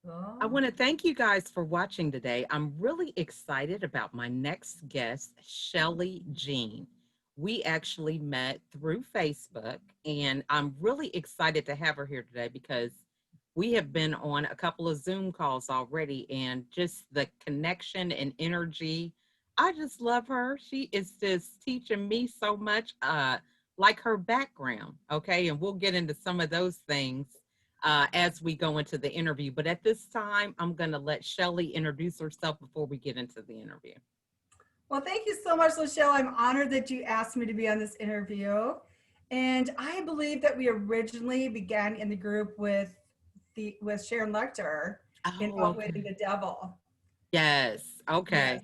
I Oh, want to thank you guys for watching today. I'm really excited about my next guest, Shelly Jean. We actually met through Facebook, and I'm really excited to have her here today because we have been on a couple of Zoom calls already, and just the connection and energy. I just love her. She is just teaching me so much, like her background. Okay. And we'll get into some of those things as we go into the interview. But at this time, I'm going to let Shelly introduce herself before we get into the interview. well, thank you so much, Lachelle. I'm honored that you asked me to be on this interview. And I believe that we originally began in the group with Sharon Lecter in Oh, Outwitting okay. the Devil. Yes. Yes, Okay.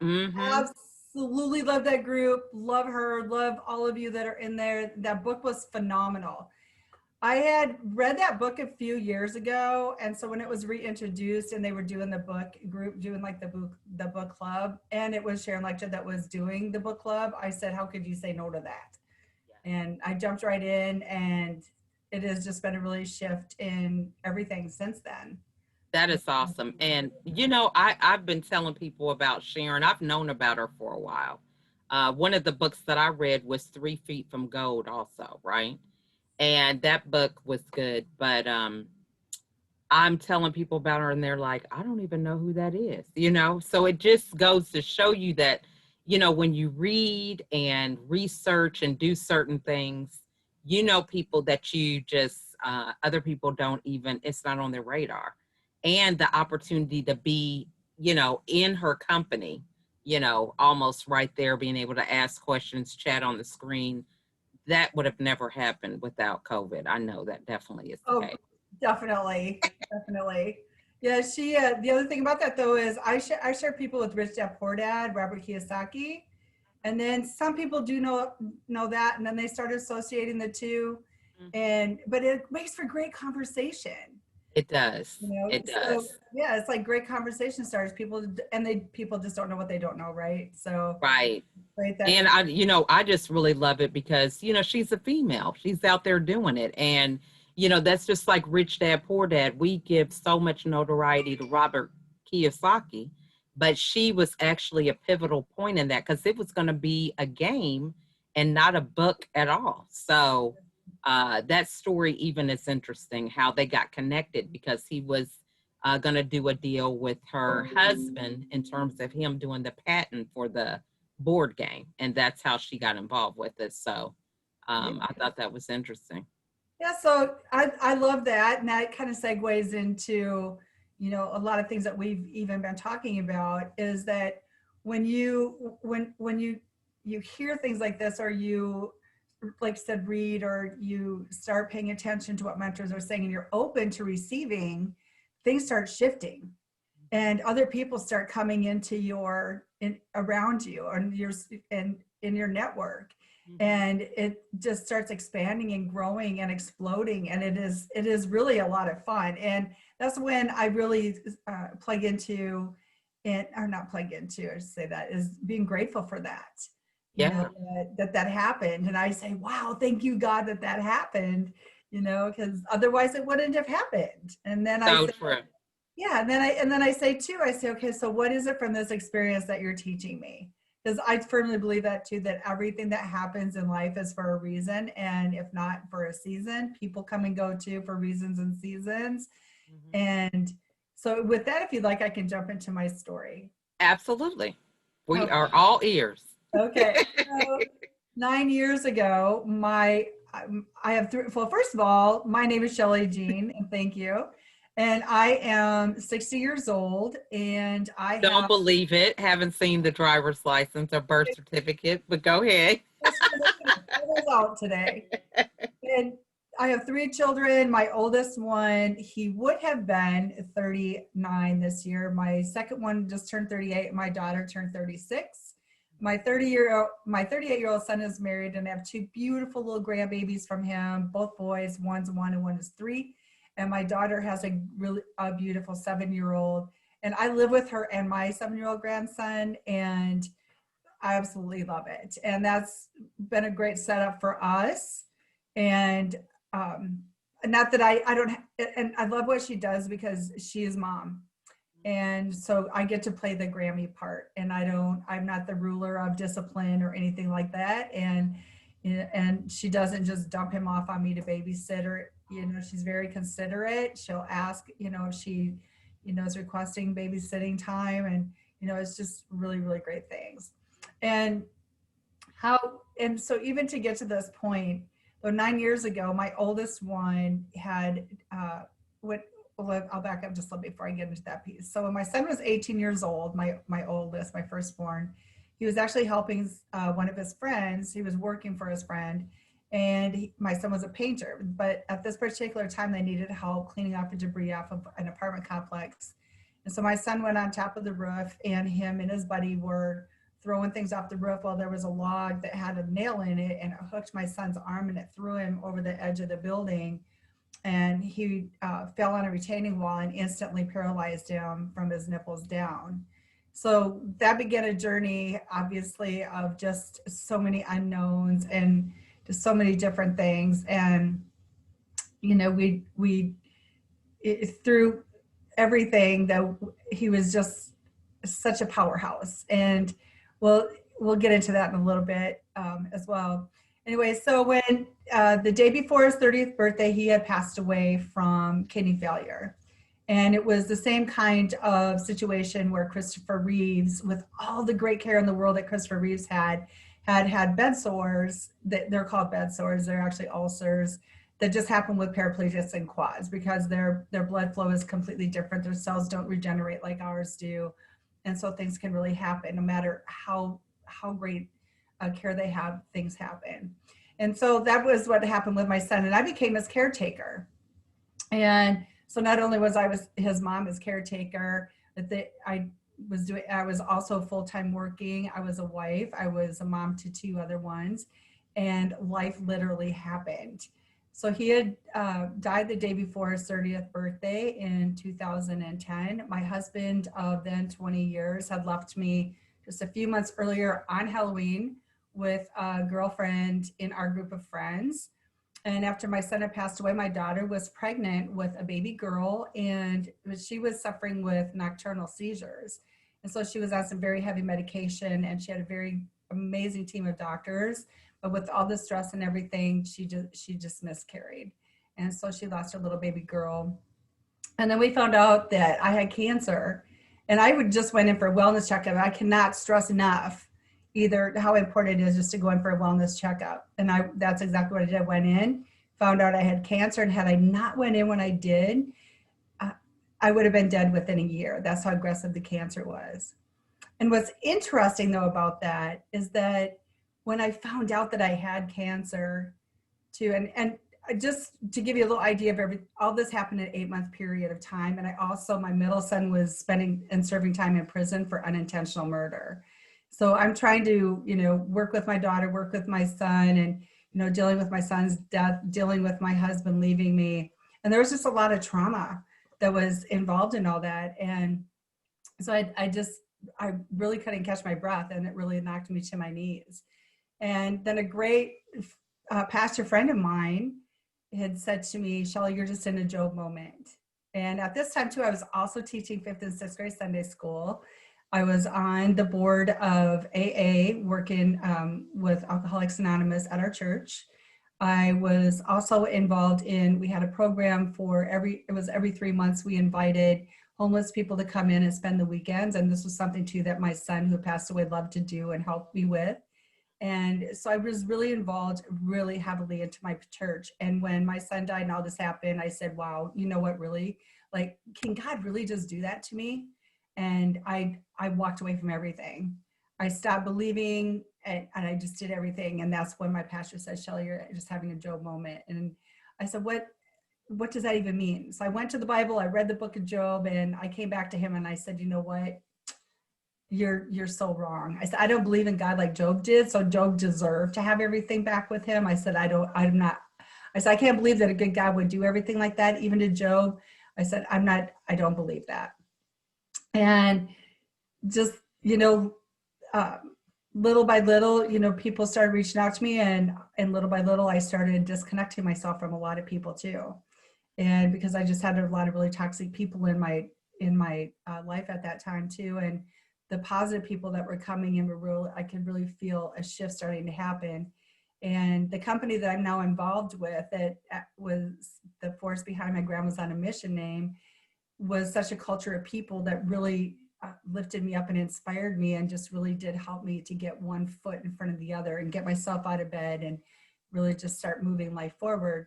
Mm-hmm. absolutely love that group. Love her. Love all of you that are in there. That book was phenomenal. I had read that book a few years ago, and so when it was reintroduced and they were doing the book group, doing like the book club, and it was Sharon Lecter that was doing the book club, I said, "How could you say no to that?" And I jumped right in, and it has just been a really shift in everything since then. That is awesome. And I've been telling people about Sharon. I've known about her for a while. One of the books that I read was 3 Feet from Gold, also, right? And that book was good. But I'm telling people about her and they're like, I don't even know who that is, you know? So it just goes to show you that, when you read and research and do certain things, people that you just, other people don't even, it's not on their radar. And the opportunity to be, in her company, almost right there, being able to ask questions, chat on the screen, that would have never happened without COVID. I know that definitely is the Oh, case. definitely, definitely. Yeah, she. The other thing about that though is I share people with Rich Dad Poor Dad, Robert Kiyosaki, and then some people do know that, and then they start associating the two, Mhm. and but it makes for great conversation. It does. You know, It so does. yeah, it's like great conversation starters. People just don't know what they don't know, right? So Right. great that And we're I just really love it because, she's a female. She's out there doing it. And, that's just like Rich Dad, Poor Dad. We give so much notoriety to Robert Kiyosaki, but she was actually a pivotal point in that because it was going to be a game and not a book at all. So that story even is interesting how they got connected because he was going to do a deal with her husband in terms of him doing the patent for the board game, and that's how she got involved with it. So yeah. I thought that was interesting. Yeah, so I love that, and that kind of segues into, a lot of things that we've even been talking about is that when you hear things like this, or you, like I said, read, or you start paying attention to what mentors are saying, and you're open to receiving, things start shifting, and other people start coming into your in around you, or in your network, Mhm. and it just starts expanding and growing and exploding, and it is really a lot of fun. And that's when I really plug into it, or not plug into, or say that is being grateful for that, Yeah, that happened, and I say, wow, thank you God that happened, because otherwise it wouldn't have happened. And then I so say, true. yeah, and then I say too, I say, okay, so what is it from this experience that you're teaching me? Because I firmly believe that too, that everything that happens in life is for a reason, and if not for a season, people come and go too for reasons and seasons. Mhm. And so with that, if you'd like, I can jump into my story. Absolutely. We Okay. are all ears. Okay. So 9 years ago, I have three. Well, first of all, my name is Shelly Jean, and thank you. And I am 60 years old, and I Don't have believe it. Haven't seen the driver's license or birth certificate, but go ahead. just gonna pull those out today. And I have three children. My oldest one, he would have been 39 this year. My second one just turned 38. My daughter turned 36. My 38-year-old son is married, and I have two beautiful little grandbabies from him, both boys. One's 1 and one is 3. And my daughter has a beautiful 7-year-old. And I live with her and my 7-year-old grandson, and I absolutely love it. And that's been a great setup for us. And um, not that I don't, and I love what she does because she is mom. And so I get to play the Grammy part, and I'm not the ruler of discipline or anything like that. And she doesn't just dump him off on me to babysit, or, she's very considerate. She'll ask, if she, is requesting babysitting time, and, it's just really, really great things. And and so even to get to this point, though 9 years ago, my oldest one had, what, well, I'll back up just a little before I get into that piece. So when my son was 18 years old, my oldest, my firstborn, he was actually helping one of his friends. He was working for his friend, and my son was a painter. But at this particular time, they needed help cleaning up the debris off of an apartment complex. And so my son went on top of the roof, and him and his buddy were throwing things off the roof while there was a log that had a nail in it, and it hooked my son's arm, and it threw him over the edge of the building. And he fell on a retaining wall and instantly paralyzed him from his nipples down. So that began a journey, obviously, of just so many unknowns and just so many different things. And, through everything, that he was just such a powerhouse. And we'll get into that in a little bit as well. Anyway, so when the day before his 30th birthday, he had passed away from kidney failure. And it was the same kind of situation where Christopher Reeves, with all the great care in the world that Christopher Reeves had bed sores. That they're called bed sores. They're actually ulcers that just happen with paraplegics and quads, because their blood flow is completely different. Their cells don't regenerate like ours do. And so things can really happen no matter how great care they have, things happen. And so that was what happened with my son, and I became his caretaker. And so not only was I his mom, his caretaker, but I was also full-time working. I was a wife. I was a mom to two other ones, and life literally happened. So he had died the day before his 30th birthday in 2010. My husband of then 20 years had left me just a few months earlier on Halloween with a girlfriend in our group of friends. And after my son had passed away, my daughter was pregnant with a baby girl, and she was suffering with nocturnal seizures. And so she was on some very heavy medication, and she had a very amazing team of doctors. But with all the stress and everything, she just miscarried. And so she lost her little baby girl. And then we found out that I had cancer, and I just went in for a wellness checkup. I cannot stress enough either how important it is just to go in for a wellness checkup. And that's exactly what I did. I went in, found out I had cancer, and had I not went in when I did, I would have been dead within a year. That's how aggressive the cancer was. And what's interesting though about that is that when I found out that I had cancer too, and just to give you a little idea of all this happened in an 8-month period of time. And my middle son was spending and serving time in prison for unintentional murder. So I'm trying to, work with my daughter, work with my son, and, dealing with my son's death, dealing with my husband leaving me. And there was just a lot of trauma that was involved in all that. And so I really couldn't catch my breath, and it really knocked me to my knees. And then a great pastor friend of mine had said to me, Shelly, you're just in a Job moment. And at this time too, I was also teaching 5th and 6th grade Sunday school. I was on the board of AA, working with Alcoholics Anonymous at our church. I was also involved we had a program every 3 months, we invited homeless people to come in and spend the weekends. And this was something too that my son, who passed away, loved to do and help me with. And so I was really involved really heavily into my church. And when my son died and all this happened, I said, wow, you know what, really? Like, can God really just do that to me? And I walked away from everything. I stopped believing, and I just did everything. And that's when my pastor said, Shelly, you're just having a Job moment. And I said, what does that even mean? So I went to the Bible, I read the book of Job, and I came back to him and I said, you know what? You're so wrong. I said, I don't believe in God like Job did. So Job deserved to have everything back with him. I said, I said, I can't believe that a good God would do everything like that, even to Job. I said, I don't believe that. And just, little by little, people started reaching out to me, and little by little, I started disconnecting myself from a lot of people too. And because I just had a lot of really toxic people in my life at that time too. And the positive people that were coming in were real, I could really feel a shift starting to happen. And the company that I'm now involved with, that was the force behind my Grandma's on a Mission name, was such a culture of people that really lifted me up and inspired me, and just really did help me to get one foot in front of the other and get myself out of bed and really just start moving life forward.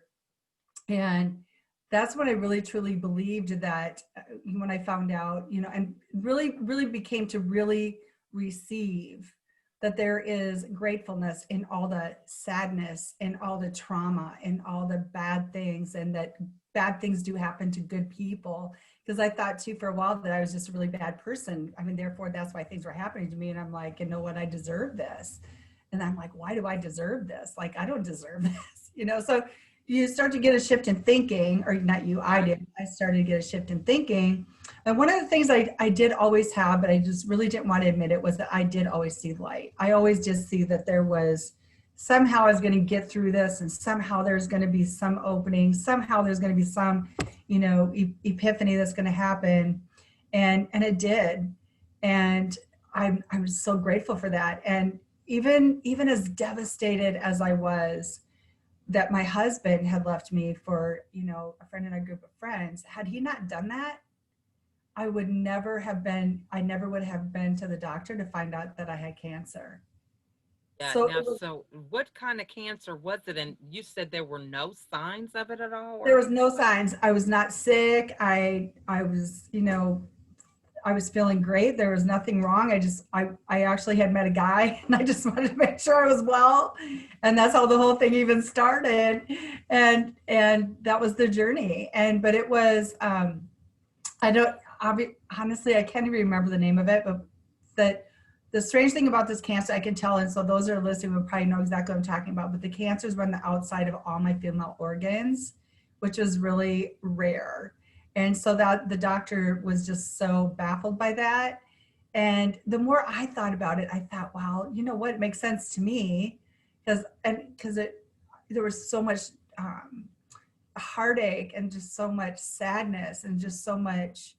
And that's when I really truly believed that, when I found out, and really became to really receive that there is gratefulness in all the sadness and all the trauma and all the bad things, and that bad things do happen to good people. Because I thought too for a while that I was just a really bad person. I mean, therefore that's why things were happening to me. And I'm like, you know what, I deserve this. And I'm like, why do I deserve this? Like, I don't deserve this, so you start to get a shift in thinking, or not you, I did. I started to get a shift in thinking. And one of the things I did always have, but I just really didn't want to admit it, was that I did always see light. I always just see that there was, somehow I was going to get through this, and somehow there's going to be some opening. Somehow there's going to be some, epiphany that's going to happen. And it did. And I'm so grateful for that. And even as devastated as I was, that my husband had left me for, a friend in a group of friends. Had he not done that, I never would have been to the doctor to find out that I had cancer. Yeah. So Now, so what kind of cancer was it? And you said there were no signs of it at all, there or? was no signs. I was not sick. I was, I was feeling great. There was nothing wrong. I actually had met a guy, and I just wanted to make sure I was well. And that's how the whole thing even started. And that was the journey. But it was, I don't, honestly, I can't even remember the name of it, but the strange thing about this cancer, I can tell, and so those that are listening will probably know exactly what I'm talking about, but the cancers run the outside of all my female organs, which is really rare. And so that the doctor was just so baffled by that. And the more I thought about it, I thought, wow, you know what? It makes sense to me, because there was so much heartache and just so much sadness and just so much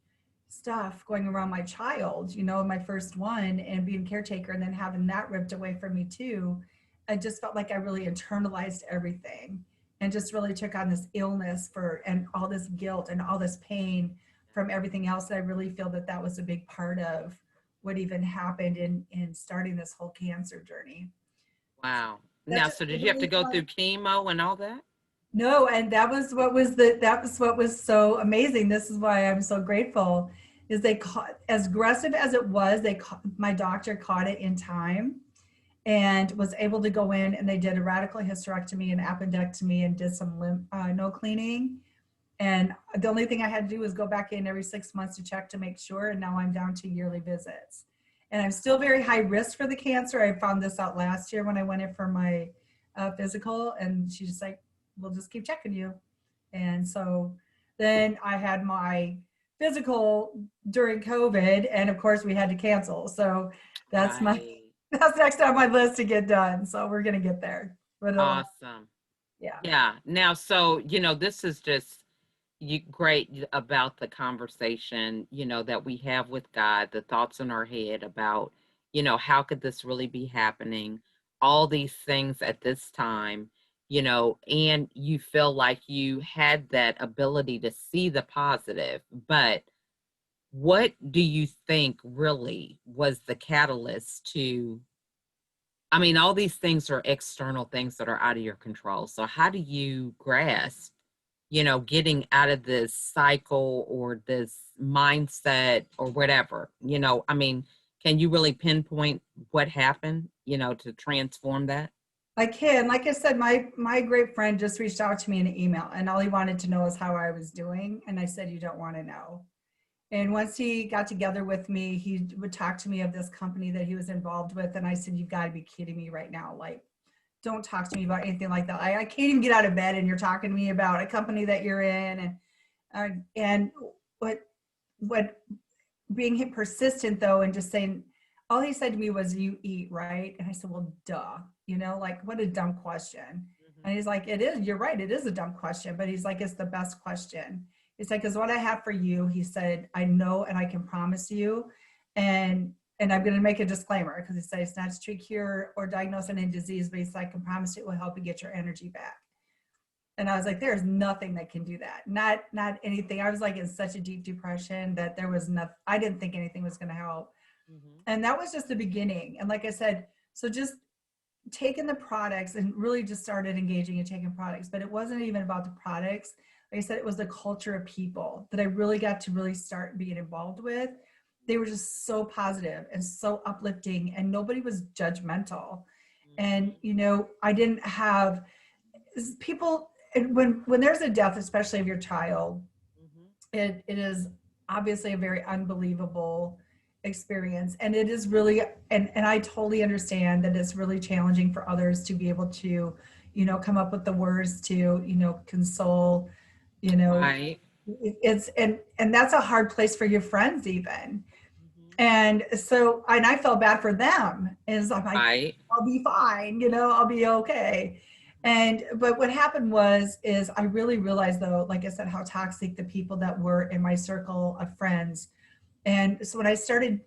stuff going around my child, my first one, and being caretaker, and then having that ripped away from me too. I just felt like I really internalized everything, and just really took on this illness and all this guilt and all this pain from everything else. I really feel that was a big part of what even happened in starting this whole cancer journey. Wow. Now, That's so did you have to really go fun. through chemo and all that? No, and that was what was so amazing. This is why I'm so grateful, is they caught, as aggressive as it was, my doctor caught it in time and was able to go in, and they did a radical hysterectomy and appendectomy and did some lymph node cleaning. And the only thing I had to do was go back in every 6 months to check to make sure. And now I'm down to yearly visits. And I'm still very high risk for the cancer. I found this out last year when I went in for my physical, and she's just like, we'll just keep checking you. And so then I had my physical during COVID, and of course we had to cancel. So that's Right. that's next on my list to get done. So we're gonna get there. But Awesome. yeah. Yeah. Now, so, this is just great about the conversation, that we have with God, the thoughts in our head about, how could this really be happening? All these things at this time, and you feel like you had that ability to see the positive. But what do you think really was the catalyst to? I mean, all these things are external things that are out of your control. So how do you grasp, getting out of this cycle or this mindset or whatever? I mean, can you really pinpoint what happened, to transform that? I can. Like I said, my great friend just reached out to me in an email, and all he wanted to know is how I was doing. And I said, you don't want to know. And once he got together with me, he would talk to me of this company that he was involved with. And I said, you've got to be kidding me right now. Like, don't talk to me about anything like that. I can't even get out of bed, and you're talking to me about a company that you're in. And what being persistent though, and just saying, all he said to me was, you eat, right? And I said, well, duh, like, what a dumb question. And he's like, it is, you're right, it is a dumb question, but he's like, it's the best question. He's like, because what I have for you, he said, I know and I can promise you. And I'm going to make a disclaimer because he said it's not to treat, cure, or diagnose any disease, but he's like, I can promise it will help you get your energy back. And I was like, there's nothing that can do that. Not anything. I was like in such a deep depression that there was nothing, I didn't think anything was going to help. Mm-hmm. And that was just the beginning. And like I said, so just taking the products and really just started engaging in taking products, but it wasn't even about the products. Like I said, it was the culture of people that I really got to really start being involved with. They were just so positive and so uplifting, and nobody was judgmental. And, you know, I didn't have people, and when there's a death, especially of your child, Mm-hmm. it is obviously a very unbelievable experience, and it is really, and I totally understand that it's really challenging for others to be able to, you know, come up with the words to, you know, console, you know, Right. it's, and that's a hard place for your friends even. Mm-hmm. And so, and I felt bad for them, and so I'm like, Right. I'll be fine, you know, I'll be okay. And but what happened is I really realized, though, like I said, how toxic the people that were in my circle of friends. And so when I started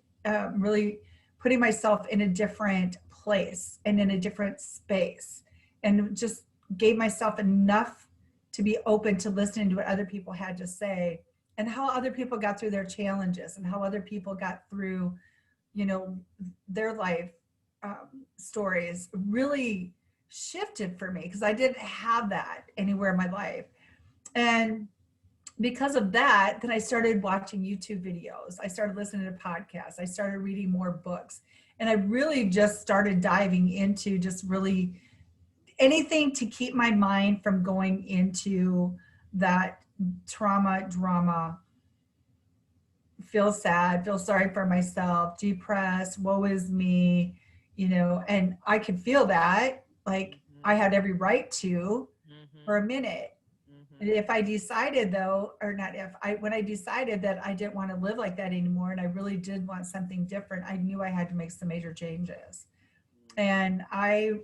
really putting myself in a different place and in a different space, and just gave myself enough to be open to listening to what other people had to say, and how other people got through their challenges, and how other people got through, you know, their life stories, really shifted for me, because I didn't have that anywhere in my life. And because of that, then I started watching YouTube videos. I started listening to podcasts. I started reading more books. And I really just started diving into just really anything to keep my mind from going into that trauma, drama, feel sad, feel sorry for myself, depressed, woe is me, you know, and I could feel that, like I Mm-hmm. had every right to, for Mm-hmm. a minute. And Mm-hmm. if I decided, though, or not if I, when I decided that I didn't want to live like that anymore, and I really did want something different, I knew I had to make some major changes. And I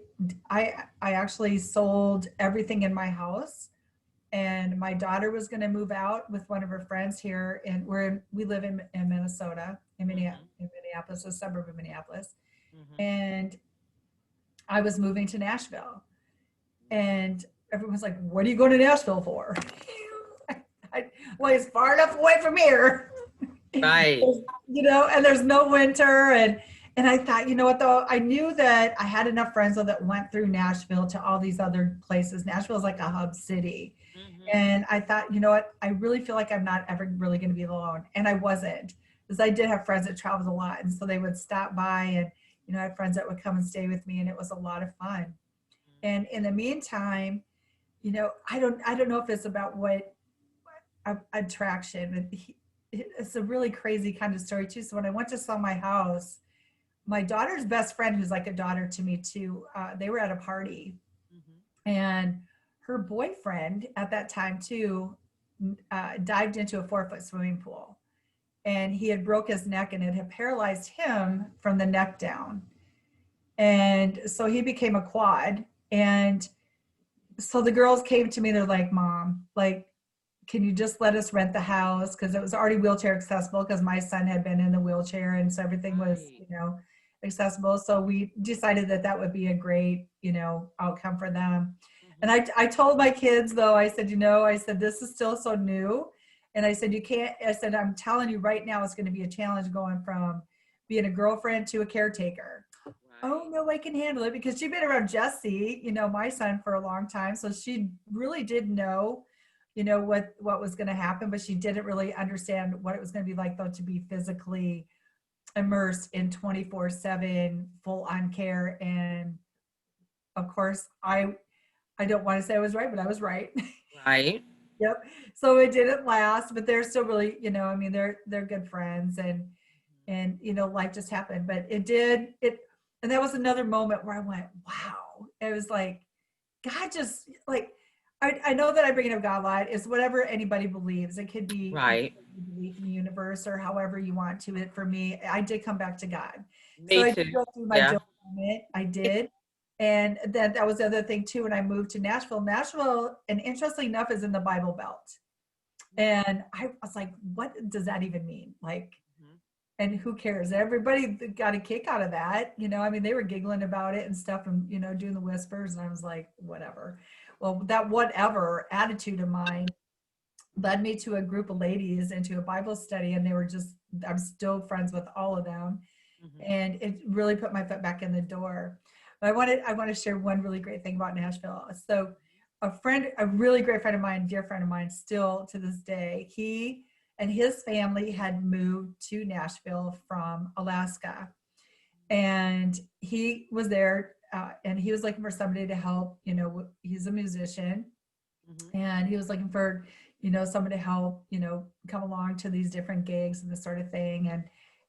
actually sold everything in my house, and my daughter was going to move out with one of her friends here, and we live in Minnesota, Mm-hmm. In Minneapolis, a suburb of Minneapolis. Mm-hmm. And I was moving to Nashville, and everyone's like, what are you going to Nashville for? Well, it's far enough away from here. Right. You know, and there's no winter. And I thought, you know what, though, I knew that I had enough friends, though, that went through Nashville to all these other places. Nashville is like a hub city. Mm-hmm. And I thought, you know what, I really feel like I'm not ever really going to be alone. And I wasn't, because I did have friends that traveled a lot, and so they would stop by, and, you know, I had friends that would come and stay with me, and it was a lot of fun. And in the meantime, you know, I don't know if it's about what attraction. It's a really crazy kind of story too. So when I went to sell my house, my daughter's best friend, who's like a daughter to me too, they were at a party, Mm-hmm. and her boyfriend at that time too dived into a 4-foot swimming pool, and he had broke his neck, and it had paralyzed him from the neck down. And so he became a quad. And so the girls came to me, they're like, Mom, like, can you just let us rent the house? Because it was already wheelchair accessible, because my son had been in the wheelchair, and so everything was, Right. you know, accessible. So we decided that that would be a great, you know, outcome for them. And Mm-hmm. I told my kids, though, I said, you know, I said, this is still so new. And I said, you can't, I said, I'm telling you right now, it's going to be a challenge going from being a girlfriend to a caretaker. Oh Right. no, I can handle it, because she'd been around Jesse, you know, my son, for a long time. So she really did know, you know, what was going to happen, but she didn't really understand what it was going to be like, though, to be physically immersed in 24/7 full on care. And of course, I don't want to say I was right, but I was right. Right. Yep. So it didn't last, but they're still really, you know, I mean, they're good friends, and you know, life just happened. But it did it, and that was another moment where I went, wow. It was like God just like, I know that I bring it up God light is whatever anybody believes. It could be, you Right. believe in the universe or however you want to. It for me, I did come back to God. So Me I did too. go through my Yeah. Job moment. I did. And then that was the other thing too. When I moved to Nashville, and interestingly enough, is in the Bible Belt. And I was like, what does that even mean? Like, Mhm. and who cares? Everybody got a kick out of that. I mean, they were giggling about it and stuff and, doing the whispers. And I was like, whatever. Well, that whatever attitude of mine led me to a group of ladies into a Bible study. And I'm still friends with all of them. Mhm. And it really put my foot back in the door. But I want to share one really great thing about Nashville. So a really great friend of mine, dear friend of mine, still to this day, he and his family had moved to Nashville from Alaska. And he was there, and he was looking for somebody to help. He's a musician, Mhm. and he was looking for, someone to help, come along to these different gigs and this sort of thing.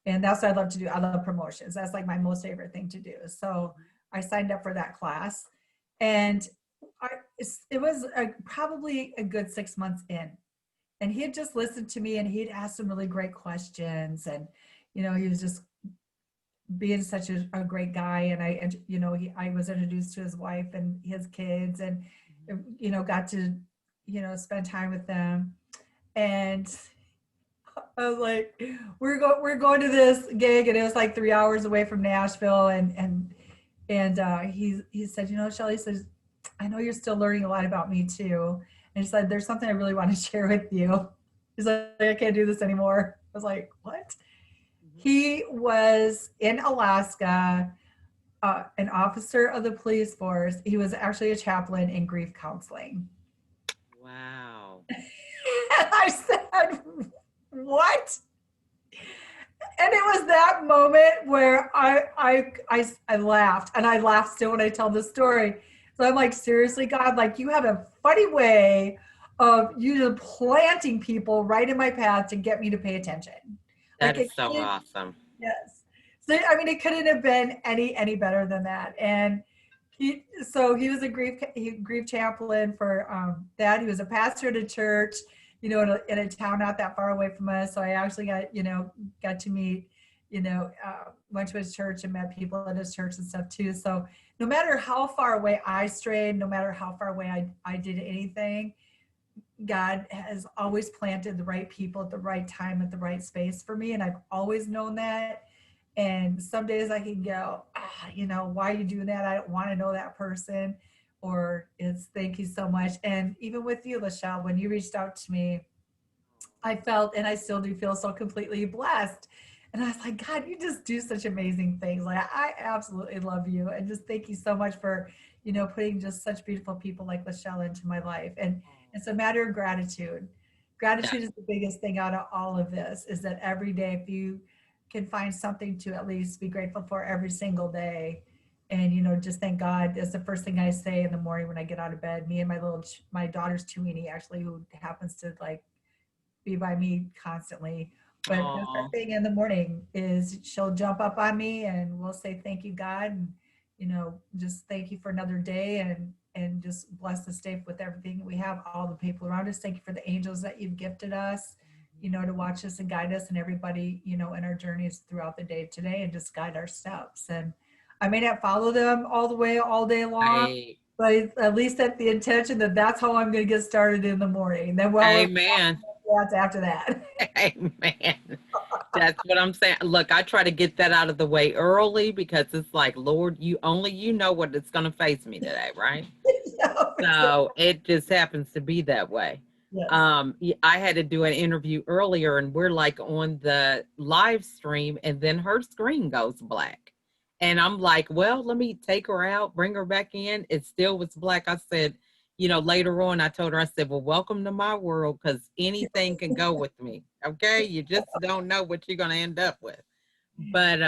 And that's what I love to do. I love promotions. That's like my most favorite thing to do. So I signed up for that class, and it was probably a good 6 months in, and he had just listened to me, and he'd asked some really great questions, and he was just being such a great guy. And I was introduced to his wife and his kids, and got to spend time with them. And I was like, we're going to this gig, and it was like 3 hours away from Nashville. And he said, Shelly says, I know you're still learning a lot about me too. And he said, there's something I really want to share with you. He's like, I can't do this anymore. I was like, what? Mhm. He was in Alaska, an officer of the police force. He was actually a chaplain in grief counseling. Wow. And I said, what? And it was that moment where I laughed, and I laugh still when I tell the story. So I'm like, seriously, God, like, you have a funny way of you just planting people right in my path to get me to pay attention. That Like, is it so couldn't, awesome. yes. So I mean, it couldn't have been any better than that. And he was a grief chaplain for that. He was a pastor at a church, in a town not that far away from us. So I actually got to meet, went to his church and met people at his church and stuff too. So no matter how far away I strayed, no matter how far away I did anything, God has always planted the right people at the right time at the right space for me. And I've always known that. And some days I can go, why are you doing that? I don't want to know that person. Or it's thank you so much. And even with you, Lachelle, when you reached out to me, I felt, and I still do feel, so completely blessed. And I was like, God, you just do such amazing things. Like, I absolutely love you. And just thank you so much for, putting just such beautiful people like Lachelle into my life. And it's a matter of gratitude. Yeah. Gratitude is the biggest thing out of all of this, is that every day, if you can find something to at least be grateful for every single day, and just thank God. That's the first thing I say in the morning when I get out of bed. Me and my daughter's Tuini, actually, who happens to like be by me constantly. But that's our Oh, thing in the morning, is she'll jump up on me and we'll say, thank you, God. And, just thank you for another day, and just bless this day with everything we have, all the people around us. Thank you for the angels that you've gifted us, to watch us and guide us, and everybody, in our journeys throughout the day today, and just guide our steps. And I may not follow them all the way, all day long, I, but at least at the intention that that's how I'm going to get started in the morning. Then, well, amen. that's after that. Amen. That's what I'm saying. Look, I try to get that out of the way early because it's like, Lord, you know what it's going to face me today, right? Yeah, So it just happens to be that way. yes. I had to do an interview earlier, and we're like on the live stream, and then her screen goes black. And I'm like, well, let me take her out, bring her back in. It still was black. I said, later on, I told her, I said, well, welcome to my world, because anything can go with me. Okay. You just don't know what you're going to end up with. But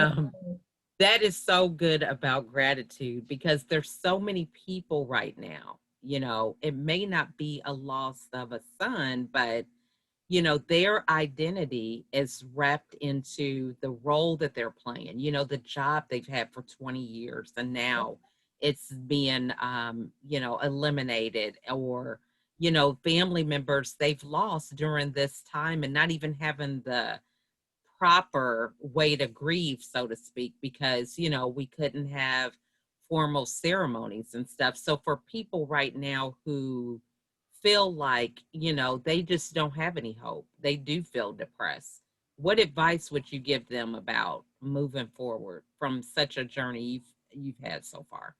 that is so good about gratitude, because there's so many people right now. It may not be a loss of a son, but their identity is wrapped into the role that they're playing, the job they've had for 20 years, and now it's being eliminated, or family members they've lost during this time, and not even having the proper way to grieve, so to speak, because we couldn't have formal ceremonies and stuff. So for people right now who feel like, they just don't have any hope, they do feel depressed, what advice would you give them about moving forward from such a journey you've had so far?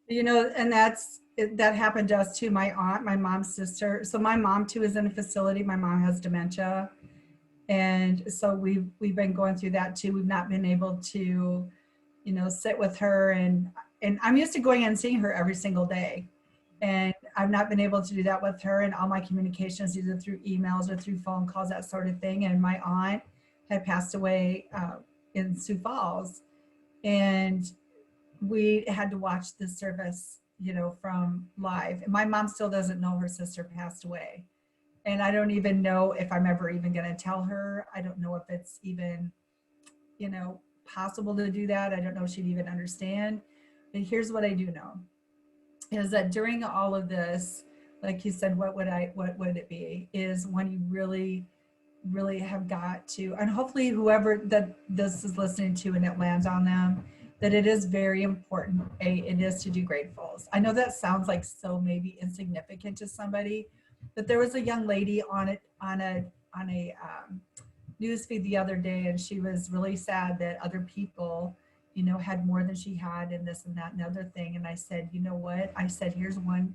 And that happened to us too. My aunt, my mom's sister. So my mom too is in a facility. My mom has dementia. And so we've been going through that too. We've not been able to, sit with her, and I'm used to going and seeing her every single day. And I've not been able to do that with her, and all my communications either through emails or through phone calls, that sort of thing. And my aunt had passed away in Sioux Falls, and we had to watch the service, from live. And my mom still doesn't know her sister passed away. And I don't even know if I'm ever even going to tell her. I don't know if it's even, possible to do that. I don't know if she'd even understand. But here's what I do know is that during all of this, like you said, what would it be? Is when you really, really have got to, and hopefully whoever that this is listening to and it lands on them, that it is very important. It is to do gratefuls. I know that sounds like so maybe insignificant to somebody, but there was a young lady on a news feed the other day, and she was really sad that other people, had more than she had, and this and that and other thing. And I said, you know what? I said, here's one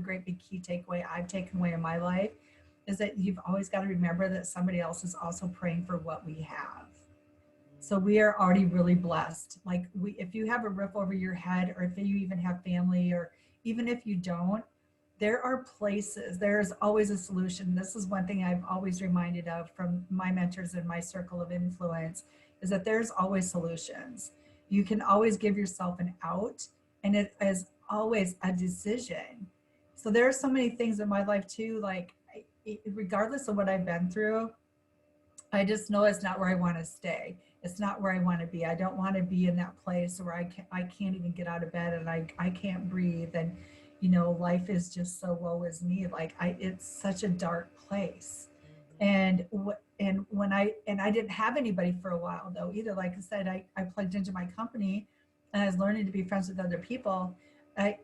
great big key takeaway I've taken away in my life, is that you've always got to remember that somebody else is also praying for what we have. So we are already really blessed. Like if you have a roof over your head, or if you even have family, or even if you don't, there are places, there's always a solution. This is one thing I've always reminded of from my mentors in my circle of influence, is that there's always solutions. You can always give yourself an out, and it is always a decision. So there are so many things in my life too, like regardless of what I've been through, I just know it's not where I want to stay. It's not where I want to be. I don't want to be in that place where I can't even get out of bed, and I can't breathe, and life is just so woe is me. Like it's such a dark place. And when I didn't have anybody for a while though either. Like I said, I plugged into my company, and I was learning to be friends with other people. I,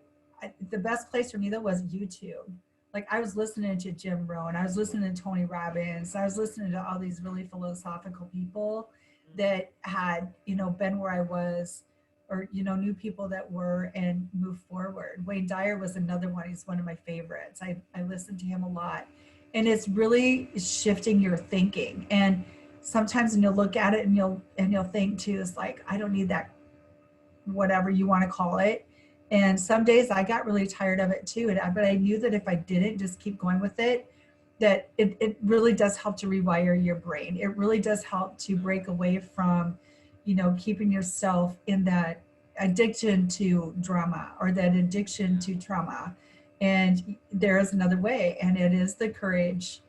the best place for me though was YouTube. Like I was listening to Jim Rohn, I was listening to Tony Robbins, I was listening to all these really philosophical people that had, been where I was, or, knew people that were and moved forward. Wayne Dyer was another one. He's one of my favorites. I listened to him a lot. And it's really shifting your thinking. And sometimes when you'll look at it and you'll think too, it's like, I don't need that, whatever you want to call it. And some days I got really tired of it too. But I knew that if I didn't just keep going with it, that it really does help to rewire your brain. It really does help to break away from, keeping yourself in that addiction to drama, or that addiction to trauma. And there is another way, and it is the courage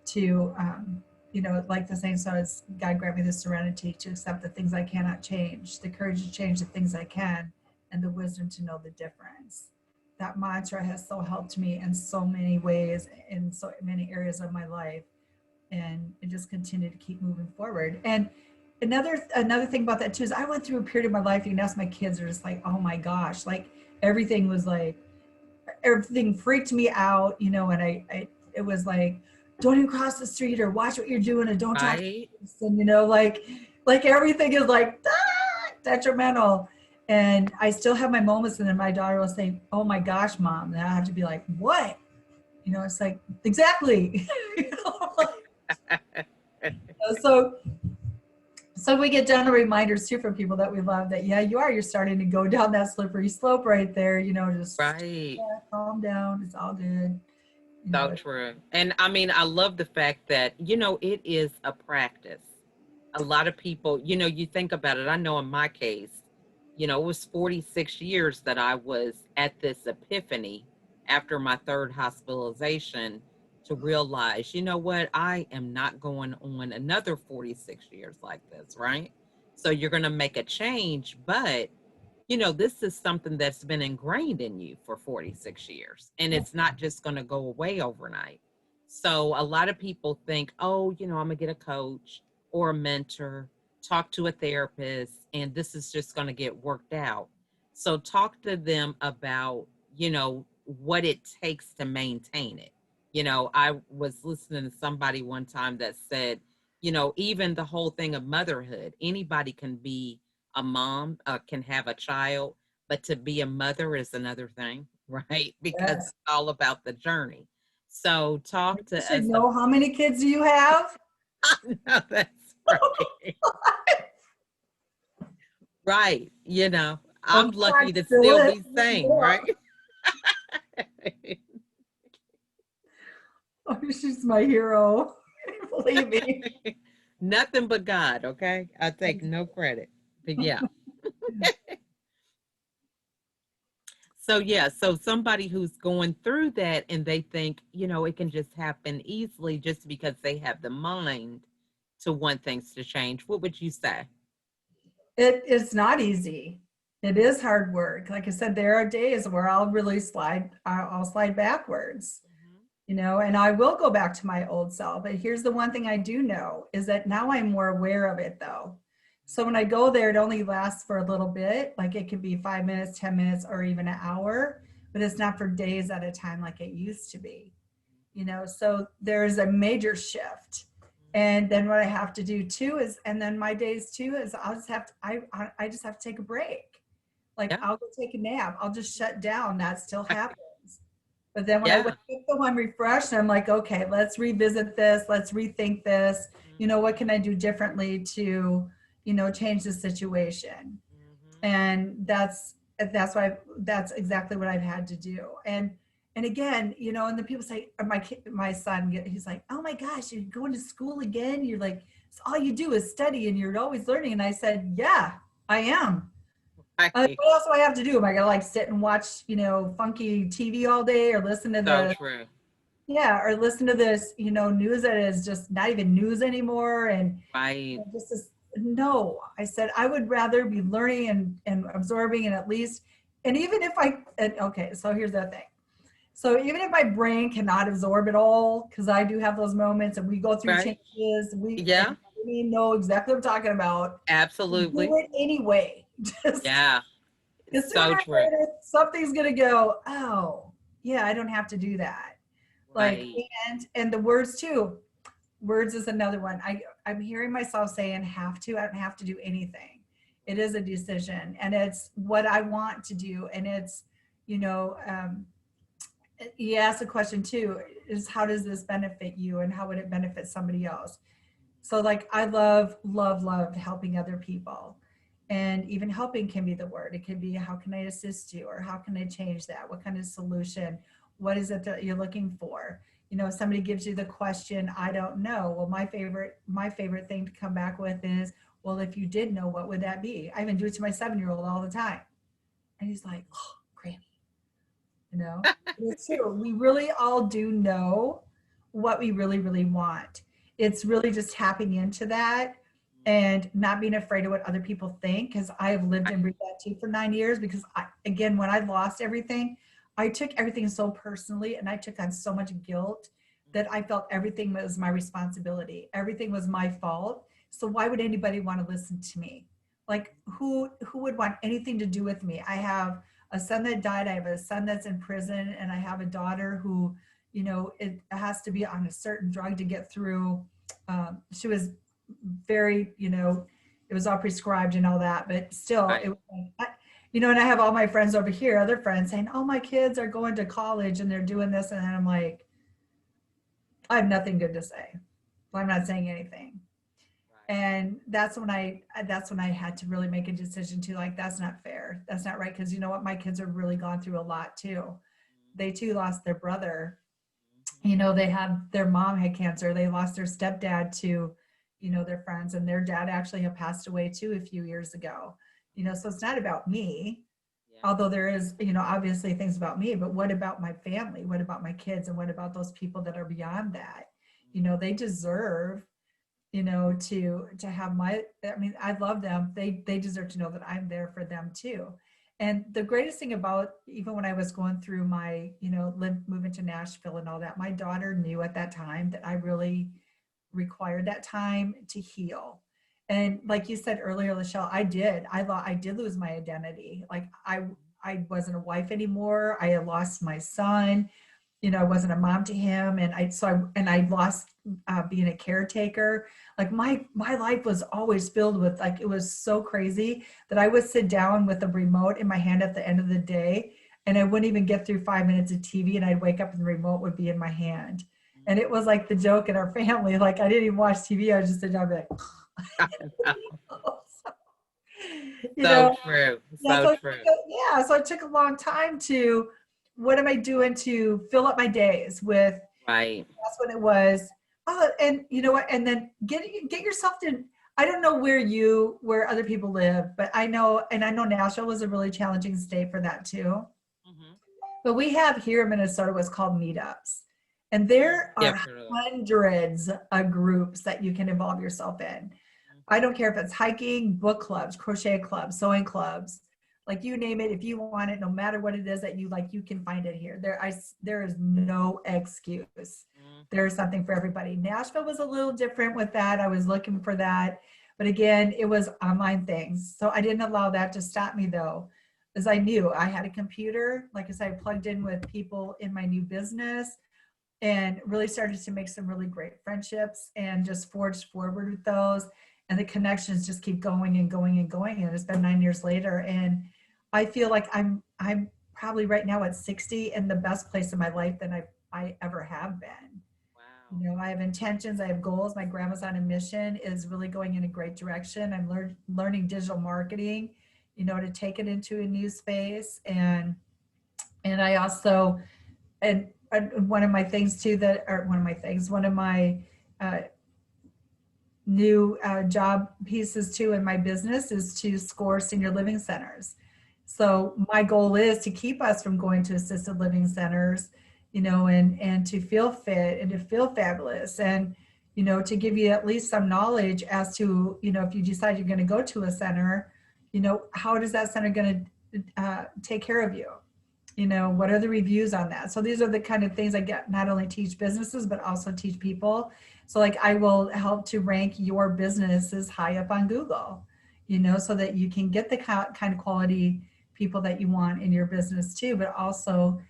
to, like the saying says, God grant me the serenity to accept the things I cannot change, the courage to change the things I can, and the wisdom to know the difference. That mantra has so helped me in so many ways, in so many areas of my life, and it just continued to keep moving forward. And another thing about that too is I went through a period of my life, you can ask my kids, are just like, oh my gosh, like everything was like, everything freaked me out, and it was like, don't even cross the street, or watch what you're doing, and don't talk to Right. kids. And like everything is like detrimental. And I still have my moments, and then my daughter will say, oh my gosh, mom, and I have to be like, what? It's like, exactly. So we get gentle reminders too from people that we love, that yeah, you're starting to go down that slippery slope right there, just Right. calm down, it's all good. So true. And I mean, I love the fact that, it is a practice. A lot of people, you think about it. I know in my case, it was 46 years that I was at this epiphany after my third hospitalization, to realize, you know what, I am not going on another 46 years like this, right? So you're going to make a change, but this is something that's been ingrained in you for 46 years, and it's not just going to go away overnight. So a lot of people think, oh, I'm going to get a coach or a mentor, talk to a therapist, and this is just going to get worked out. So talk to them about, what it takes to maintain it. I was listening to somebody one time that said, even the whole thing of motherhood, anybody can be a mom, can have a child, but to be a mother is another thing, right? Because Yes. it's all about the journey. So talk You to should us. know how many kids do you have? No, that's right. Right. I'm lucky to still Phyllis, be sane, yeah. right? Oh, she's my hero. Believe me. Nothing but God, okay? I take no credit. But yeah. So yeah, so somebody who's going through that and they think, it can just happen easily just because they have the mind to want things to change. What would you say? It's not easy. It is hard work. Like I said, there are days where I'll really I'll slide backwards, Mhm. and I will go back to my old self. But here's the one thing I do know is that now I'm more aware of it though. So when I go there, it only lasts for a little bit. Like it could be 5 minutes, 10 minutes, or even an hour, but it's not for days at a time like it used to be. So there's a major shift. And then what I have to do too is, and then my days too is I'll just have to, I just have to take a break. Like Yeah. I'll go take a nap. I'll just shut down. That still happens. But then when I wake Yeah. up though, I'm refreshed. I'm like, okay, let's revisit this. Let's rethink this. What can I do differently to, change the situation? Mhm. And that's exactly what I've had to do. And again, and the people say, or my son, he's like, oh my gosh, you're going to school again, you're like, so all you do is study and you're always learning. And I said, yeah, I am. Right. What else do I have to do? Am I gonna like sit and watch funky TV all day, or listen to So the true. yeah, or listen to this news that is just not even news anymore? And Right. this is no. I said I would rather be learning and absorbing, and at least, and even if okay, so here's the thing. So even if my brain cannot absorb it all, because I do have those moments, and we go through Right. changes, Yeah. we know exactly what I'm talking about. Do Absolutely. it anyway. Just Yeah. because sooner So or true. later something's gonna go. Oh, yeah, I don't have to do that. Like, Right. and the words too. Words is another one. I'm hearing myself saying have to. I don't have to do anything. It is a decision, and it's what I want to do. And it's, you know, um, you ask the question too, is how does this benefit you, and how would it benefit somebody else? So like I love helping other people. And even helping can be the word. It can be how can I assist you, or how can I change that? What kind of solution? What is it that you're looking for? If somebody gives you the question, I don't know. Well, my favorite thing to come back with is, well, if you did know, what would that be? I even do it to my 7-year-old all the time. And he's like, oh, Grammy, you know? And it's true. We really all do know what we really, really want. It's really just tapping into that and not being afraid of what other people think. Because I have lived and breathed that too for 9 years. Because again, when I lost everything, I took everything so personally, and I took on so much guilt that I felt everything was my responsibility. Everything was my fault. So why would anybody want to listen to me? Like who would want anything to do with me? I have a son that died. I have a son that's in prison, and I have a daughter who, it has to be on a certain drug to get through. She was very, it was all prescribed and all that, but still, it Right. was like, and I have all my friends over here, other friends saying, oh, my kids are going to college and they're doing this. And then I'm like, I have nothing good to say. I'm not saying anything. Right. And that's when I had to really make a decision to, like, that's not fair. That's not right. Cause you know what? My kids have really gone through a lot too. They too lost their brother. They had their mom had cancer. They lost their stepdad to, their friends, and their dad actually had passed away too a few years ago. So it's not about me, Yeah. although there is, obviously things about me, but what about my family? What about my kids? And what about those people that are beyond that? They deserve, to have I love them. They deserve to know that I'm there for them too. And the greatest thing about, even when I was going through my, moving to Nashville and all that, my daughter knew at that time that I really required that time to heal. And like you said earlier, Lachelle, I did lose my identity. Like I wasn't a wife anymore. I had lost my son. I wasn't a mom to him, and I lost being a caretaker. Like my life was always filled with, like, it was so crazy that I would sit down with a remote in my hand at the end of the day, and I wouldn't even get through 5 minutes of TV, and I'd wake up and the remote would be in my hand, and it was like the joke in our family. Like, I didn't even watch TV. I was just sitting down like, you So know, true. yeah. So true. So it took a long time to, what am I doing to fill up my days with? Right. That's what it was. Oh, and you know what? And then get yourself to. I don't know where other people live, but I know, and I know Nashville was a really challenging state for that too. Hmm. But we have here in Minnesota what's called meetups, and there Yeah, are for real. hundreds of groups that you can involve yourself in. I don't care if it's hiking, book clubs, crochet clubs, sewing clubs, like, you name it. If you want it, no matter what it is that you like, you can find it here. There is no excuse. Mhm. There is something for everybody. Nashville was a little different with that. I was looking for that, but again, it was online things. So I didn't allow that to stop me, though, as I knew I had a computer. Like I said, I plugged in with people in my new business and really started to make some really great friendships and just forged forward with those. And the connections just keep going and going and going. And it's been 9 years later. And I feel like I'm probably right now at 60 in the best place in my life than I ever have been. Wow. I have intentions, I have goals. My Grandma's on a Mission is really going in a great direction. I'm learning digital marketing, to take it into a new space. And I also, and one of my things too, one of my uh, new job pieces too in my business is to score senior living centers. So my goal is to keep us from going to assisted living centers, and to feel fit and to feel fabulous, and to give you at least some knowledge as to, if you decide you're going to go to a center, how does that center going to take care of you? What are the reviews on that? So these are the kind of things I get, not only teach businesses but also teach people. So, like, I will help to rank your businesses high up on Google, so that you can get the kind of quality people that you want in your business too. But also,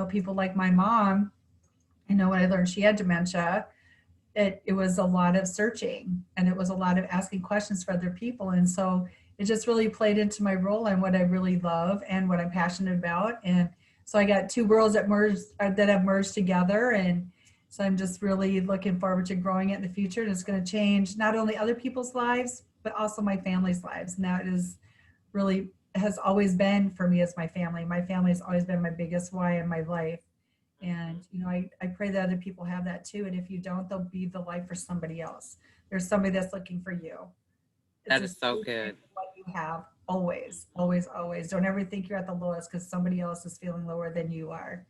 people like my mom, when I learned she had dementia, it was a lot of searching, and it was a lot of asking questions for other people. And so it just really played into my role and what I really love and what I'm passionate about. And so I got two worlds that have merged together. And so I'm just really looking forward to growing it in the future. And it's going to change not only other people's lives, but also my family's lives. And that is really, has always been for me, as my family. My family has always been my biggest why in my life. And, Mhm. I pray that other people have that too. And if you don't, they'll be the light for somebody else. There's somebody that's looking for you. It's That just is so good. what you have. Always, Mhm. always, always. Don't ever think you're at the lowest because somebody else is feeling lower than you are.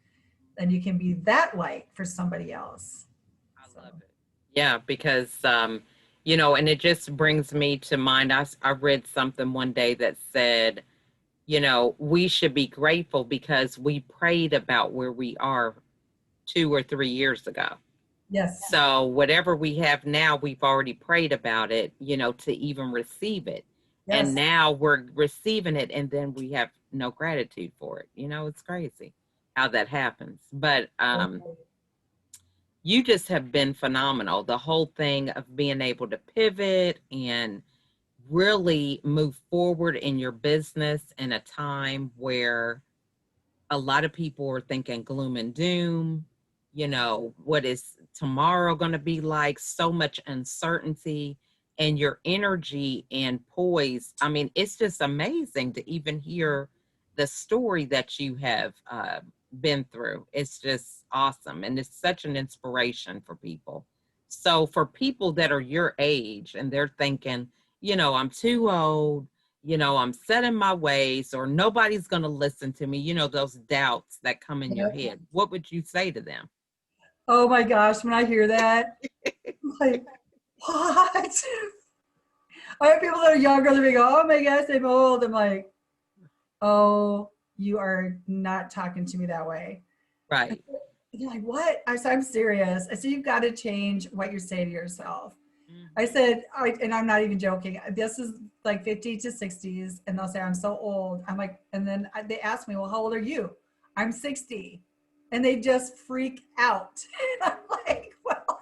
Then you can be that light for somebody else. I So, love it. Yeah, because and it just brings me to mind. I read something one day that said, we should be grateful because we prayed about where we are 2 or 3 years ago. yes, So whatever we have now, we've already prayed about it, to even receive it. And yes. now we're receiving it and then we have no gratitude for it. It's crazy how that happens. But you just have been phenomenal. The whole thing of being able to pivot and really move forward in your business in a time where a lot of people are thinking gloom and doom. What is tomorrow going to be like? So much uncertainty, and your energy and poise. I mean, it's just amazing to even hear the story that you have been through. It's just awesome. And it's such an inspiration for people. So, for people that are your age and they're thinking, I'm too old, I'm set in my ways, or nobody's going to listen to me, those doubts that come in your Yep. head. What would you say to them? Oh my gosh, when I hear that, I'm like, what? I have people that are younger that go, oh my gosh, I'm old. I'm like, oh, you are not talking to me that way. Right. You're like, what? I said, I'm serious. I said, you've got to change what you say to yourself. I said, and I'm not even joking. This is like 50 to 60s. And they'll say, I'm so old. I'm like, and then they ask me, well, how old are you? I'm 60. And they just freak out. And I'm like, well,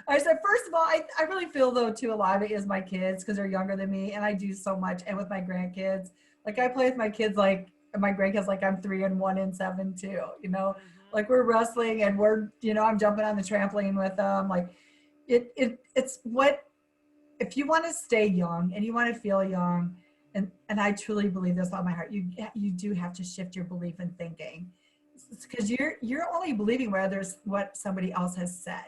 I said, first of all, I really feel though too, a lot of it is my kids because they're younger than me. And I do so much. And with my grandkids, like I play with my kids, like my grandkids, like I'm 3 and 1 and 7 too, you know, like we're wrestling and we're, you know, I'm jumping on the trampoline with them. Like it's what, if you want to stay young and you want to feel young, and I truly believe this on my heart, you do have to shift your belief in thinking, because you're only believing what somebody else has said.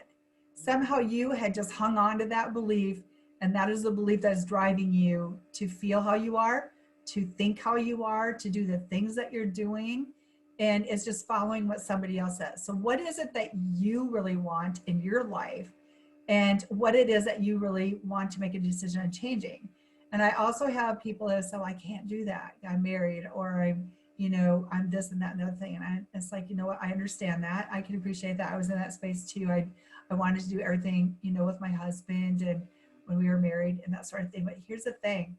Somehow you had just hung on to that belief, and that is the belief that is driving you to feel how you are, to think how you are, to do the things that you're doing, and it's just following what somebody else says. So what is it that you really want in your life, and what it is that you really want to make a decision on changing? And I also have people that say, well, I can't do that. I'm married, or I'm this and that and the other thing. And it's like, you know what? I understand that. I can appreciate that. I was in that space too. I wanted to do everything, with my husband and when we were married and that sort of thing. But here's the thing.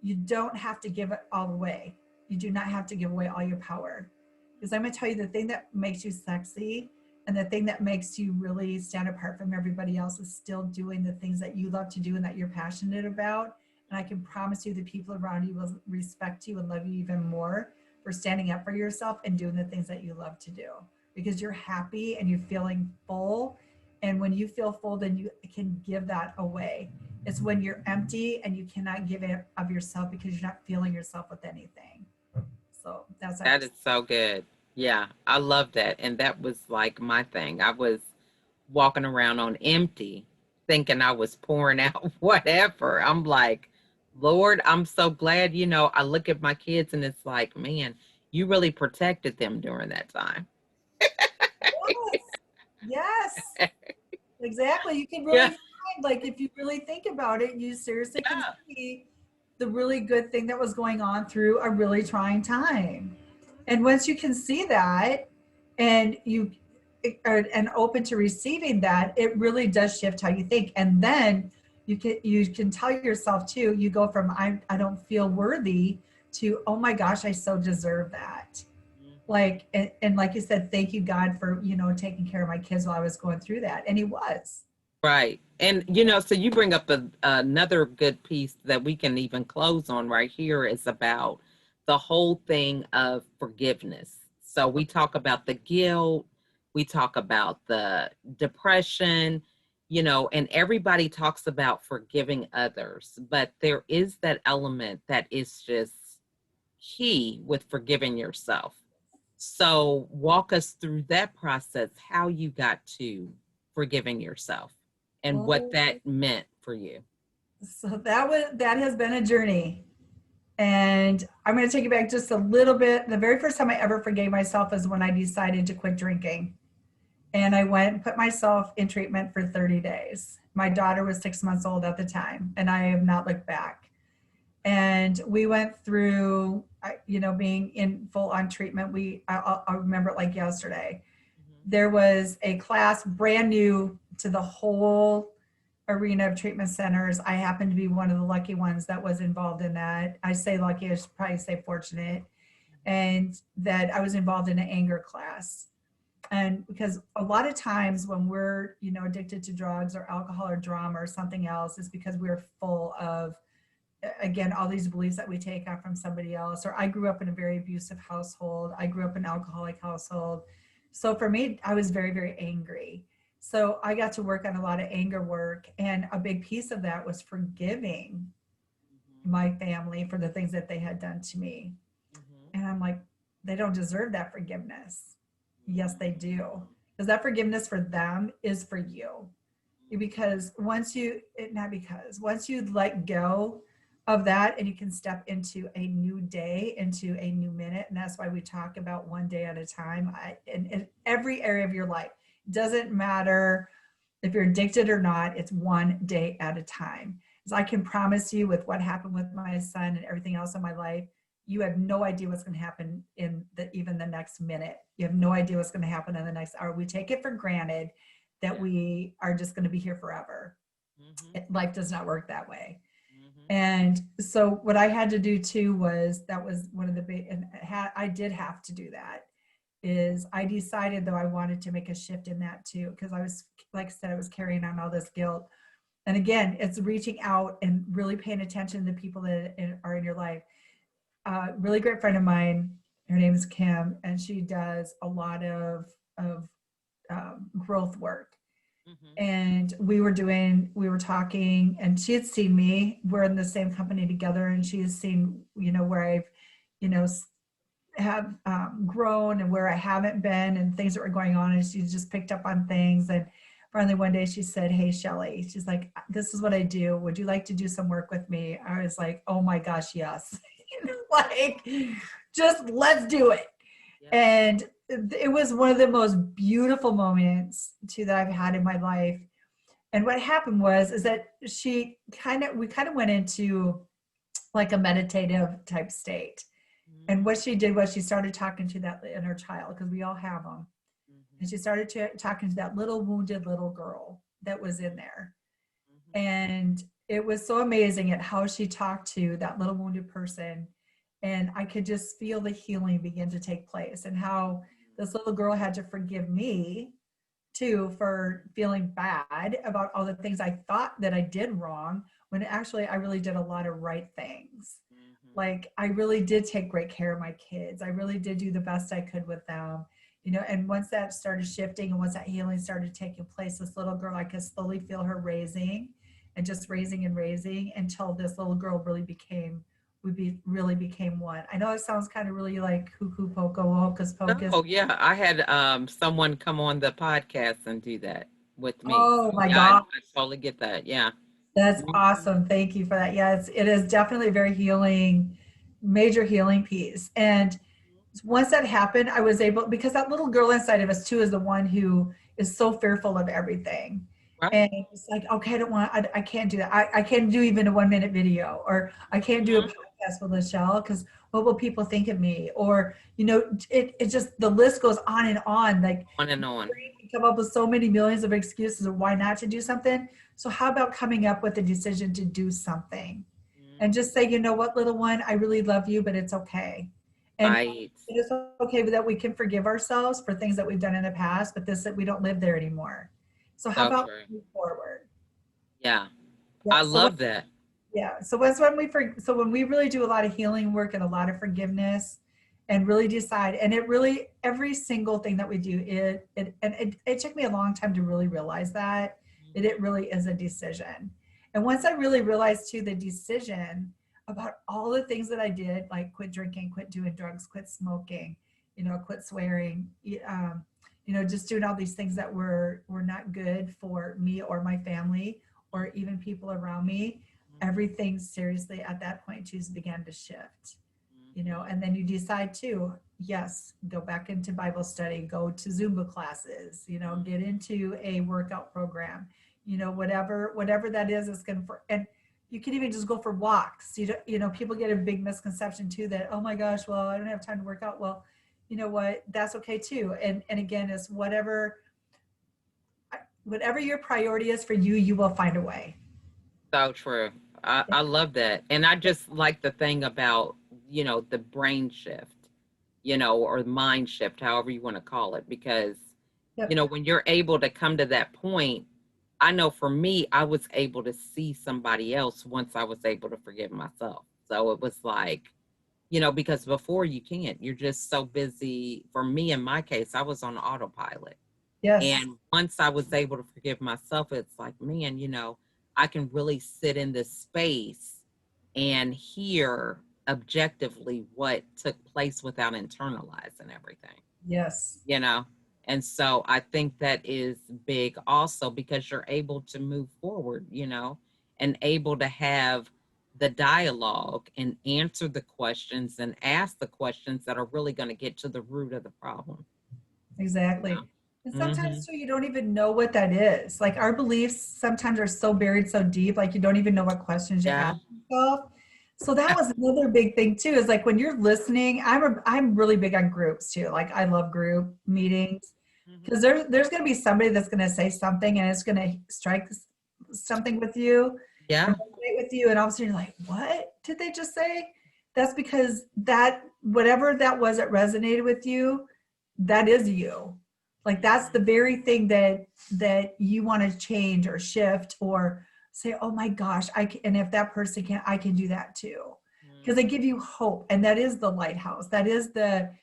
You don't have to give it all away. You do not have to give away all your power. Because I'm going to tell you, the thing that makes you sexy and the thing that makes you really stand apart from everybody else is still doing the things that you love to do and that you're passionate about. And I can promise you the people around you will respect you and love you even more for standing up for yourself and doing the things that you love to do, because you're happy and you're feeling full. And when you feel full, then you can give that away. It's when you're empty and you cannot give it of yourself because you're not feeling yourself with anything. So That is so good. Yeah, I love that. And that was like my thing. I was walking around on empty, thinking I was pouring out whatever. I'm like, Lord, I'm so glad, I look at my kids and it's like, man, you really protected them during that time. yes, yes, exactly. You can really Yeah. find, like, if you really think about it, you seriously can Yeah. see the really good thing that was going on through a really trying time. And once you can see that, and you are and open to receiving that, it really does shift how you think. And then you can tell yourself too, you go from I don't feel worthy to, oh my gosh, I so deserve that. Like, and like you said, thank you God for, taking care of my kids while I was going through that. And he was. Right. And, so you bring up another good piece that we can even close on right here is about the whole thing of forgiveness. So we talk about the guilt, we talk about the depression, and everybody talks about forgiving others, but there is that element that is just key with forgiving yourself. So walk us through that process, how you got to forgiving yourself and what Well, that meant for you. so that has been a journey. And I'm going to take it back just a little bit. The very first time I ever forgave myself is when I decided to quit drinking. And I went and put myself in treatment for 30 days. My daughter was 6 months old at the time, and I have not looked back. And we went through, being in full on treatment. I remember it like yesterday. There was a class brand new to the whole arena of treatment centers. I happened to be one of the lucky ones that was involved in that. I say lucky, I should probably say fortunate. And that I was involved in an anger class. And because a lot of times when we're, addicted to drugs or alcohol or drama or something else, is because we're full of, again, all these beliefs that we take on from somebody else. Or I grew up in a very abusive household. I grew up in an alcoholic household. So for me, I was very, very angry. So I got to work on a lot of anger work. And a big piece of that was forgiving my family for the things that they had done to me. And I'm like, they don't deserve that forgiveness. Yes, they do. Because that forgiveness for them is for you. Because once you let go of that, and you can step into a new day, into a new minute. And that's why we talk about one day at a time. In every area of your life, it doesn't matter if you're addicted or not, it's one day at a time. Because I can promise you, with what happened with my son and everything else in my life, you have no idea what's going to happen in even the next minute. You have no idea what's going to happen in the next hour. We take it for granted that we are just going to be here forever. Mm-hmm. Life does not work that way. Mm-hmm. And so what I had to do too was, that was one of the big, and I did have to do that, is I decided though I wanted to make a shift in that too, because I was, like I said, I was carrying on all this guilt. And again, it's reaching out and really paying attention to the people that are in your life. Really great friend of mine, her name is Kim, and she does a lot of growth work. Mm-hmm. And we were talking, and she had seen me, we're in the same company together, and she has seen, where I've, you know, have grown and where I haven't been and things that were going on. And she just picked up on things. And finally one day she said, "Hey, Shelly," she's like, "This is what I do. Would you like to do some work with me?" I was like, "Oh my gosh, yes." Like, just let's do it. Yeah. And it was one of the most beautiful moments too that I've had in my life. And what happened was, is that we kind of went into like a meditative type state. And what she did was she started talking to that inner child, because we all have them. And she started talking to that little wounded little girl that was in there. And it was so amazing at how she talked to that little wounded person. And I could just feel the healing begin to take place, and how this little girl had to forgive me too for feeling bad about all the things I thought that I did wrong, when actually I really did a lot of right things. Mm-hmm. Like, I really did take great care of my kids. I really did do the best I could with them, and once that started shifting and once that healing started taking place, this little girl, I could slowly feel her raising and just raising and raising until this little girl really became one. I know it sounds kind of really like hoo poco hocus pocus. Oh yeah, I had someone come on the podcast and do that with me. Oh So my yeah, I God. totally get that. Yeah. That's Mhm. awesome. Thank you for that. Yeah, it is definitely a very healing, major healing piece. And once that happened, I was able, because that little girl inside of us too is the one who is so fearful of everything. Right. And it's like, okay, I can't do that. I can't do even a 1 minute video, or I can't do a Mhm. podcast with Michelle because what will people think of me? Or, it just, the list goes on and on. Like, On and on. we come up with so many millions of excuses of why not to do something. So how about coming up with a decision to do something, and Mhm. just say, you know what, little one, I really love you, but it's okay. And Right. it is okay that we can forgive ourselves for things that we've done in the past, but that we don't live there anymore. So how So about true. move forward? Yeah. Yeah. I love that. Yeah. So that's when so when we really do a lot of healing work and a lot of forgiveness, and really decide, and it really, every single thing that we do, it took me a long time to really realize that it Mhm. really is a decision. And once I really realized too, the decision about all the things that I did, like quit drinking, quit doing drugs, quit smoking, quit swearing, just doing all these things that were not good for me or my family or even people around me, Mhm. everything seriously at that point just began to shift. Mhm. And then you decide to, yes, go back into Bible study, go to Zumba classes, get into a workout program, whatever that is, it's going to, and you can even just go for walks. People get a big misconception too that, oh my gosh, well, I don't have time to work out. Well, you know what, that's okay too. And again, it's whatever your priority is for you, you will find a way. So true. I love that. And I just like the thing about, the brain shift, or mind shift, however you want to call it, because, Yep. when you're able to come to that point, I know for me, I was able to see somebody else once I was able to forgive myself. So it was like, because before you can't, you're just so busy. For me, in my case, I was on autopilot. Yes. And once I was able to forgive myself, it's like, man, I can really sit in this space and hear objectively what took place without internalizing everything, Yes. you know? And so I think that is big also because you're able to move forward, and able to have the dialogue and answer the questions and ask the questions that are really going to get to the root of the problem. Exactly. And Mm-hmm. sometimes too, you don't even know what that is. Like, our beliefs sometimes are so buried so deep, like you don't even know what questions you Yeah. ask yourself. So that was another big thing too, is like when you're listening, I'm really big on groups too. Like, I love group meetings, Mhm. because there's going to be somebody that's going to say something and it's going to strike something with you Yeah. and resonate with you, and all of a sudden you're like, what did they just say? That's because that whatever that was that resonated with you, that is you. Like that's the very thing that you want to change or shift or say, oh my gosh, I can, and if that person can, I can do that too. Because they give you hope, and that is the lighthouse. That is that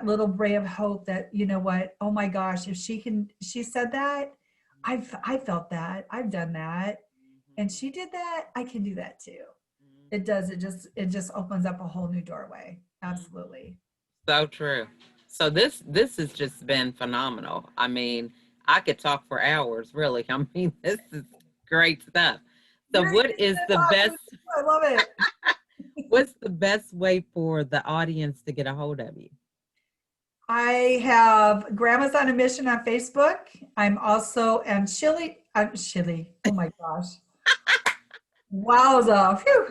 little ray of hope that, you know what, oh my gosh, if she said that, I felt that, I've done that, and she did that, I can do that too. It does. It just opens up a whole new doorway. Absolutely. So true. So this has just been phenomenal. I mean, I could talk for hours, really. I mean, this is great stuff. So You're what is the talking. best I love it. what's the best way for the audience to get a hold of you? I have Grandma's on a Mission on Facebook. I'm also and Shelly. I'm Shelly. Oh my gosh. Wowza. Phew.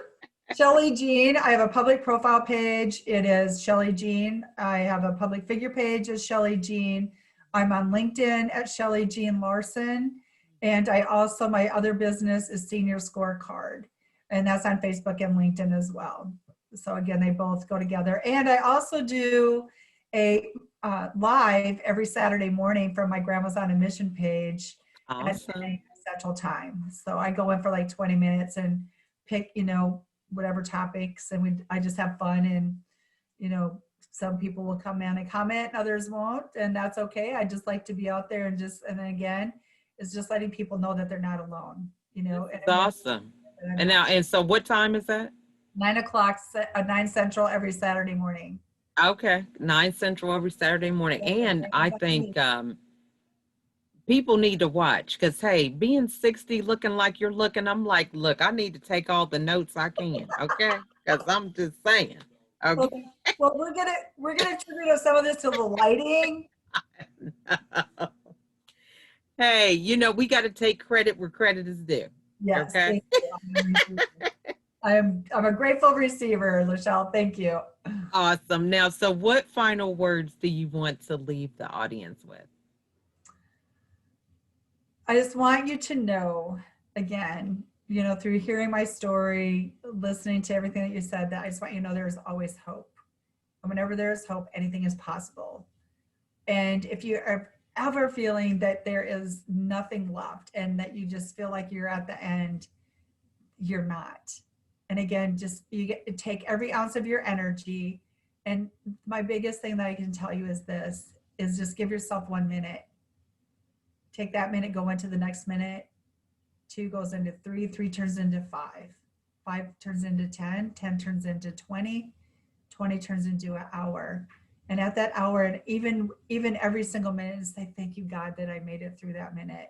Shelly Jean. I have a public profile page. It is Shelly Jean. I have a public figure page as Shelly Jean. I'm on LinkedIn at Shelly Jean Larson. And I also, my other business is Senior Scorecard. And that's on Facebook and LinkedIn as well. So again, they both go together. And I also do a live every Saturday morning from my Grandma's on a Mission page at 10 Awesome. a.m. Central Time. So I go in for like 20 minutes and pick, whatever topics, and I just have fun, and some people will come in and comment, others won't, and that's okay. I just like to be out there and then again, it's just letting people know that they're not alone, This and is remember awesome. that I'm And not. now, and so what time is that? 9 o'clock, 9 Central every Saturday morning. Okay, 9 Central every Saturday morning. Yep, And same I as on think TV. people need to watch because hey, being 60 looking like you're looking, I'm like, look, I need to take all the notes I can, okay? Because I'm just saying. Okay. Okay. Well, we're gonna attribute some of this to the lighting. Hey, we got to take credit where credit is due. Yes, Okay. thank you. I'm a grateful receiver, Lachelle. Thank you. Awesome. Now, so what final words do you want to leave the audience with? I just want you to know, again, through hearing my story, listening to everything that you said, that I just want you to know there's always hope. And whenever there's hope, anything is possible. And if you are ever feeling that there is nothing left and that you just feel like you're at the end, you're not. And again, just you get to take every ounce of your energy. And my biggest thing that I can tell you is this, is just give yourself 1 minute. Take that minute, go into the next minute. 2 goes into 3, 3 turns into 5, 5 turns into 10, 10 turns into 20, 20 turns into an hour. And at that hour, and even every single minute, say, thank you, God, that I made it through that minute.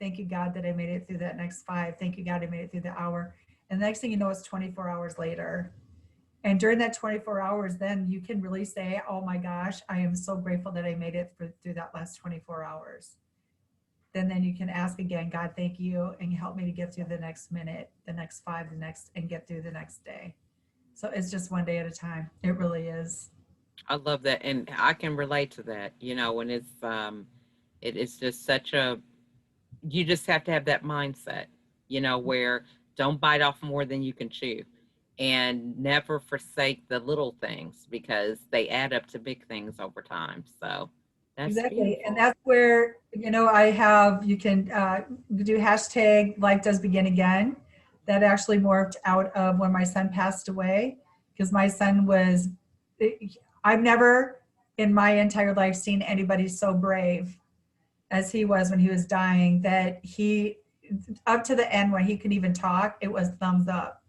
Thank you, God, that I made it through that next 5. Thank you, God, I made it through the hour. And the next thing you know, it's 24 hours later. And during that 24 hours, then you can really say, oh my gosh, I am so grateful that I made it through that last 24 hours. Then you can ask again, God, thank you, and help me to get through the next minute, the next 5, the next, and get through the next day. So it's just one day at a time. It really is. I love that. And I can relate to that, and it's just such a, you just have to have that mindset, where don't bite off more than you can chew and never forsake the little things because they add up to big things over time. So that's Exactly. And beautiful. that's where, you can do hashtag life does begin again. That actually morphed out of when my son passed away, because my son was, I've never in my entire life seen anybody so brave as he was when he was dying, that he, up to the end when he could even talk, it was thumbs up.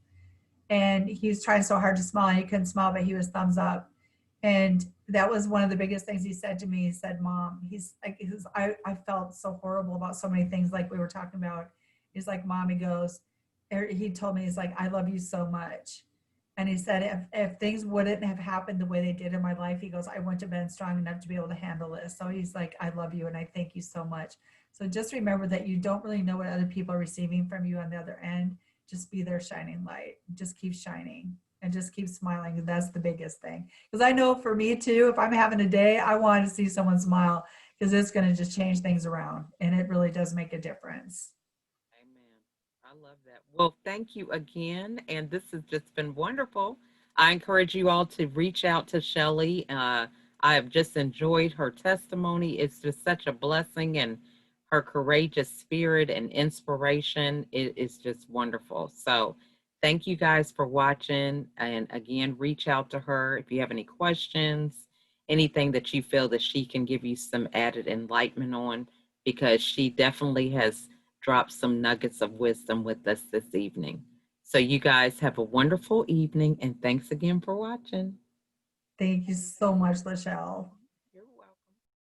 And he was trying so hard to smile and he couldn't smile, but he was thumbs up. And that was one of the biggest things he said to me. He said, Mom, I felt so horrible about so many things like we were talking about. He's like, Mom, he told me, he's like, I love you so much. And he said, if things wouldn't have happened the way they did in my life, he goes, I wouldn't have been strong enough to be able to handle this. So he's like, I love you and I thank you so much. So just remember that you don't really know what other people are receiving from you on the other end. Just be their shining light. Just keep shining and just keep smiling. That's the biggest thing. Because I know for me too, if I'm having a day, I want to see someone smile, because it's going to just change things around. And it really does make a difference. Amen. I love that. Well, thank you again. And this has just been wonderful. I encourage you all to reach out to Shelly. I have just enjoyed her testimony. It's just such a blessing, and her courageous spirit and inspiration is just wonderful. So, thank you guys for watching. And again, reach out to her if you have any questions, anything that you feel that she can give you some added enlightenment on, because she definitely has drop some nuggets of wisdom with us this evening. So, you guys have a wonderful evening, and thanks again for watching. Thank you so much, Lachelle.